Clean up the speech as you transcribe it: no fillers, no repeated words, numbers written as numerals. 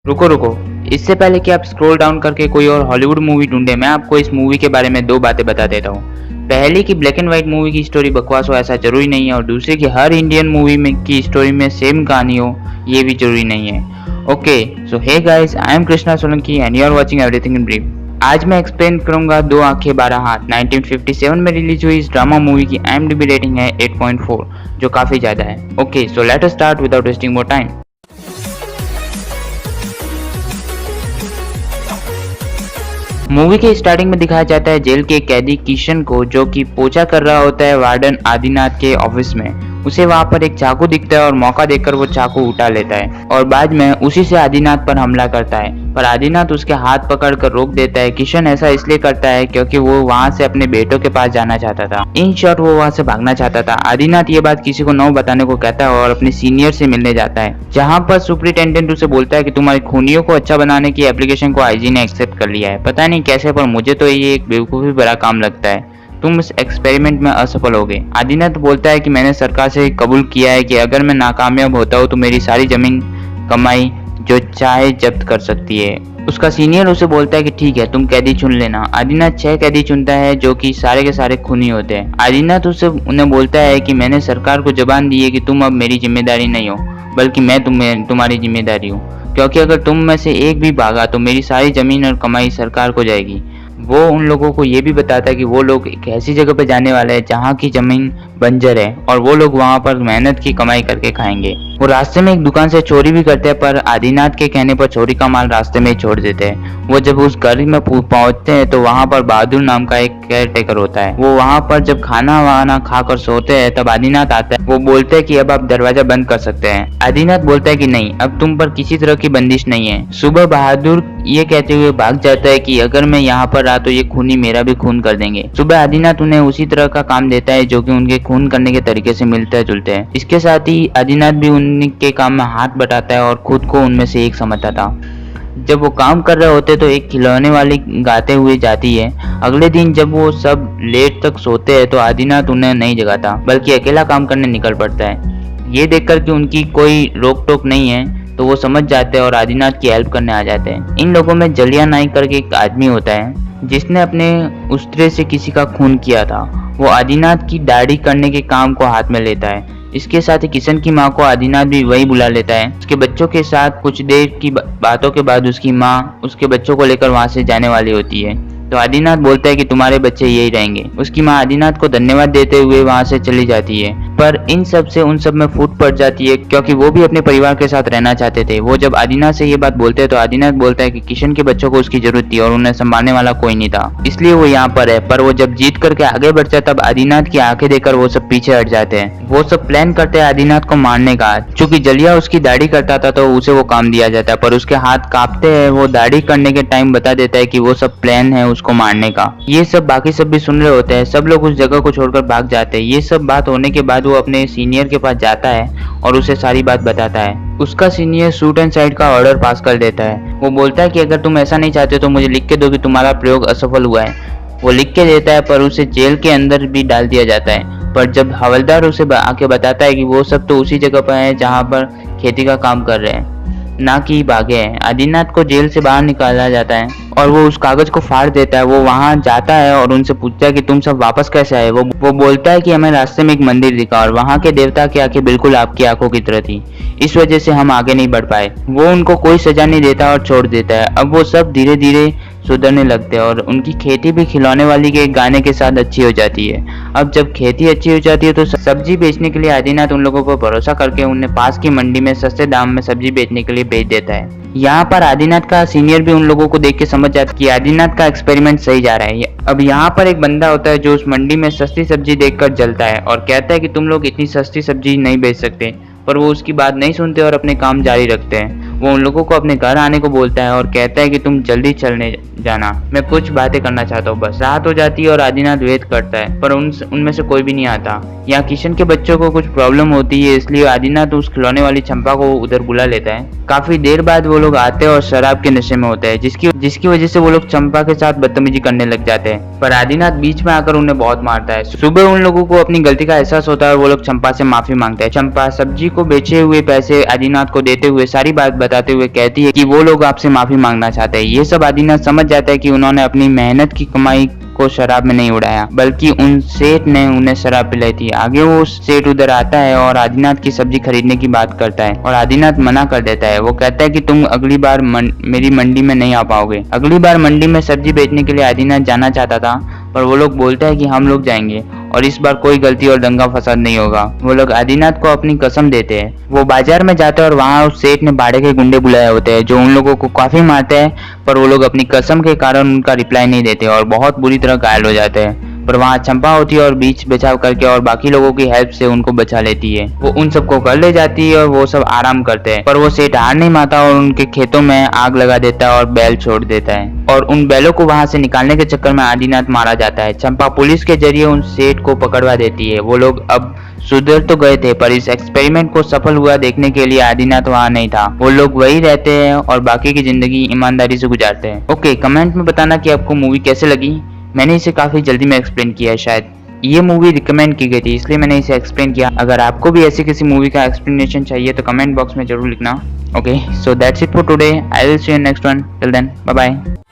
रुको रुको, इससे पहले कि आप स्क्रॉल डाउन करके कोई और हॉलीवुड मूवी ढूंढे, मैं आपको इस मूवी के बारे में दो बातें बता देता हूँ। पहली कि ब्लैक एंड व्हाइट मूवी की स्टोरी बकवास हो ऐसा जरूरी नहीं है, और दूसरी कि हर इंडियन मूवी में की स्टोरी में सेम कहानी हो ये भी जरूरी नहीं है। Okay, so hey guys, I am Krishna Solanki and you are watching everything in brief. आज मैं एक्सप्लेन करूंगा दो आंखें 12 हाथ 1957 में रिलीज हुई इस ड्रामा मूवी की IMDb रेटिंग है 8.4, जो काफी ज्यादा है। Okay, so let us start without wasting more time. Movie के स्टार्टिंग में दिखाया जाता है जेल के कैदी किशन को, जो कि पोछा कर रहा होता है वार्डन आदिनाथ के ऑफिस में। उसे वहां पर एक चाकू दिखता है और मौका देखकर वो चाकू उठा लेता है और बाद में उसी से आदिनाथ पर हमला करता है, पर आदिनाथ उसके हाथ पकड़कर रोक देता है। किशन ऐसा इसलिए करता है क्योंकि वो वहां से अपने बेटों के पास जाना चाहता था। इन शॉर्ट, वो वहां से भागना चाहता था। आदिनाथ ये बात किसी को न बताने को कहता है और अपने सीनियर से मिलने जाता है, जहाँ पर सुपरिटेंडेंट उसे बोलता है कि तुम्हारी खूनियों को अच्छा बनाने की एप्लीकेशन को आईजी ने एक्सेप्ट कर लिया है। पता नहीं कैसे, पर मुझे तो ये एक बेवकूफी बड़ा काम लगता है। तुम इस एक्सपेरिमेंट में असफल हो गए। आदिनाथ बोलता है कि मैंने सरकार से कबूल किया है कि अगर मैं नाकामयाब होता हूँ तो मेरी सारी जमीन कमाई जो चाहे जब्त कर सकती है। उसका सीनियर उसे बोलता है कि ठीक है, तुम कैदी चुन लेना। आदिनाथ 6 कैदी चुनता है जो कि सारे के सारे खूनी होते हैं। आदिनाथ उसे उन्हें बोलता है कि मैंने सरकार को जबान दी है कि तुम अब मेरी जिम्मेदारी नहीं हो, बल्कि मैं तुम्हारी जिम्मेदारी हूँ, क्योंकि अगर तुम में से एक भी भागा तो मेरी सारी जमीन और कमाई सरकार को जाएगी। वो उन लोगों को ये भी बताता है कि वो लोग एक ऐसी जगह पे जाने वाले हैं जहाँ की जमीन बंजर है और वो लोग वहाँ पर मेहनत की कमाई करके खाएंगे। वो रास्ते में एक दुकान से चोरी भी करते हैं, पर आदिनाथ के कहने पर चोरी का माल रास्ते में ही छोड़ देते हैं। वो जब उस घर में पहुंचते हैं तो वहाँ पर बहादुर नाम का एक केयर टेकर होता है। वो वहाँ पर जब खाना वाना खाकर सोते हैं तब आदिनाथ आता है। वो बोलते हैं कि अब आप दरवाजा बंद कर सकते हैं। आदिनाथ बोलता है कि नहीं, अब तुम पर किसी तरह की बंदिश नहीं है। सुबह बहादुर ये कहते हुए भाग जाता है कि अगर मैं यहाँ पर रहा तो ये खूनी मेरा भी खून कर देंगे। सुबह आदिनाथ उन्हें उसी तरह का काम देता है जो कि उनके खून करने के तरीके से मिलते जुलते हैं। इसके साथ ही आदिनाथ भी उनके काम में हाथ बटाता है और खुद को उनमें से एक समझता था। जब वो काम कर रहे होते तो एक खिलौने वाली गाते हुए जाती है। अगले दिन जब वो सब लेट तक सोते हैं तो आदिनाथ उन्हें नहीं जगाता, बल्कि अकेला काम करने निकल पड़ता है। ये देखकर कि उनकी कोई रोक टोक नहीं है तो वो समझ जाते हैं और आदिनाथ की हेल्प करने आ जाते हैं। इन लोगों में जलिया नाइक करके एक आदमी होता है जिसने अपने उस्त्रे से किसी का खून किया था। वो आदिनाथ की दाढ़ी करने के काम को हाथ में लेता है। इसके साथ ही किशन की माँ को आदिनाथ भी वही बुला लेता है। उसके बच्चों के साथ कुछ देर की बातों के बाद उसकी माँ उसके बच्चों को लेकर वहां से जाने वाली होती है, तो आदिनाथ बोलता है कि तुम्हारे बच्चे यही रहेंगे। उसकी माँ आदिनाथ को धन्यवाद देते हुए वहां से चली जाती है, पर इन सब से उन सब में फूट पड़ जाती है क्योंकि वो भी अपने परिवार के साथ रहना चाहते थे। वो जब आदिनाथ से ये बात बोलते हैं तो आदिनाथ बोलता है कि किशन के बच्चों को उसकी जरूरत थी और उन्हें संभालने वाला कोई नहीं था, इसलिए वो यहाँ पर है। पर वो जब जीत करके आगे बढ़ता है तब आदिनाथ की आंखें देखकर वो सब पीछे हट जाते हैं। वो सब प्लान करते हैं आदिनाथ को मारने का। चूंकि जलिया उसकी दाढ़ी करता था तो उसे वो काम दिया जाता है, पर उसके हाथ कांपते हैं। वो दाढ़ी करने के टाइम बता देता है कि वो सब प्लान है उसको मारने का। ये सब बाकी सब भी सुन रहे होते हैं। सब लोग उस जगह को छोड़कर भाग जाते हैं। ये सब बात होने के बाद वो अपने सीनियर के पास जाता है और उसे सारी बात बताता है। उसका सीनियर शूट एंड साइड का ऑर्डर पास कर देता है। वो बोलता है कि अगर तुम ऐसा नहीं चाहते तो मुझे लिख के दो कि तुम्हारा प्रयोग असफल हुआ है। वो लिख के देता है, पर उसे जेल के अंदर भी डाल दिया जाता है। पर जब हवलदार उसे आके बताता है कि वो सब तो उसी जगह पर है जहाँ पर खेती का काम कर रहे हैं, ना कि भागे हैं। आदिनाथ को जेल से बाहर निकाला जाता है और वो उस कागज को फाड़ देता है। वो वहां जाता है और उनसे पूछता है कि तुम सब वापस कैसे आए। वो बोलता है कि हमें रास्ते में एक मंदिर दिखा और वहां के देवता की आंखें बिल्कुल आपकी आंखों की तरह थी, इस वजह से हम आगे नहीं बढ़ पाए। वो उनको कोई सजा नहीं देता और छोड़ देता है। अब वो सब धीरे धीरे सुधरने लगते हैं और उनकी खेती भी खिलौने वाली के गाने के साथ अच्छी हो जाती है। अब जब खेती अच्छी हो जाती है तो सब्जी बेचने के लिए आदिनाथ उन लोगों पर भरोसा करके उन्हें पास की मंडी में सस्ते दाम में सब्जी बेचने के लिए भेज देता है। यहाँ पर आदिनाथ का सीनियर भी उन लोगों को देख के समझ जाता है कि आदिनाथ का एक्सपेरिमेंट सही जा रहा है। अब यहाँ पर एक बंदा होता है जो उस मंडी में सस्ती सब्जी देखकर जलता है और कहता है कि तुम लोग इतनी सस्ती सब्जी नहीं बेच सकते, पर वो उसकी बात नहीं सुनते और अपने काम जारी रखते हैं। वो उन लोगों को अपने घर आने को बोलता है और कहता है कि तुम जल्दी चलने जाना, मैं कुछ बातें करना चाहता हूँ बस। रात हो जाती है और आदिनाथ वेट करता है, पर उनमें से कोई भी नहीं आता। यहाँ किशन के बच्चों को कुछ प्रॉब्लम होती है, इसलिए आदिनाथ उस खिलौने वाली चंपा को उधर बुला लेता है। काफी देर बाद वो लोग आते हैं और शराब के नशे में होते हैं, जिसकी वजह से वो लोग चंपा के साथ बदतमीजी करने लग जाते हैं, पर आदिनाथ बीच में आकर उन्हें बहुत मारता है। सुबह उन लोगों को अपनी गलती का एहसास होता है और वो लोग चंपा से माफी मांगते हैं। चंपा सब्जी को बेचे हुए पैसे आदिनाथ को देते हुए सारी बात बताते हुए कहती है कि वो लोग आपसे माफी मांगना चाहते हैं। ये सब आदिनाथ समझ जाता है कि उन्होंने अपनी मेहनत की कमाई को शराब में नहीं उड़ाया, बल्कि उन सेठ ने उन्हें शराब पिलाई थी। आगे वो सेठ उधर आता है और आदिनाथ की सब्जी खरीदने की बात करता है और आदिनाथ मना कर देता है। वो कहता है कि तुम अगली बार मेरी मंडी में नहीं आ पाओगे। अगली बार मंडी में सब्जी बेचने के लिए आदिनाथ जाना चाहता था, पर वो लोग बोलते हैं कि हम लोग जाएंगे और इस बार कोई गलती और दंगा फसाद नहीं होगा। वो लोग आदिनाथ को अपनी कसम देते हैं। वो बाजार में जाते हैं और वहाँ उस सेठ ने भाड़े के गुंडे बुलाए होते हैं जो उन लोगों को काफी मारते हैं, पर वो लोग अपनी कसम के कारण उनका रिप्लाई नहीं देते और बहुत बुरी तरह घायल हो जाते हैं। पर वहाँ चंपा होती है और बीच बचाव करके और बाकी लोगों की हेल्प से उनको बचा लेती है। वो उन सबको घर ले जाती है और वो सब आराम करते हैं, पर वो सेठ हार नहीं मानता और उनके खेतों में आग लगा देता है और बैल छोड़ देता है और उन बैलों को वहां से निकालने के चक्कर में आदिनाथ मारा जाता है। चंपा पुलिस के जरिए उन सेठ को पकड़वा देती है। वो लोग अब सुधर तो गए थे, पर इस एक्सपेरिमेंट को सफल हुआ देखने के लिए आदिनाथ वहां नहीं था। वो लोग वही रहते हैं और बाकी की जिंदगी ईमानदारी से गुजारते हैं। ओके, कमेंट में बताना कि आपको मूवी कैसे लगी। मैंने इसे काफी जल्दी में एक्सप्लेन किया है, शायद ये मूवी रिकमेंड की गई थी इसलिए मैंने इसे एक्सप्लेन किया। अगर आपको भी ऐसी किसी मूवी का एक्सप्लेनेशन चाहिए तो कमेंट बॉक्स में जरूर लिखना। Okay, so that's it for today. I will see you next one. Till then, bye bye.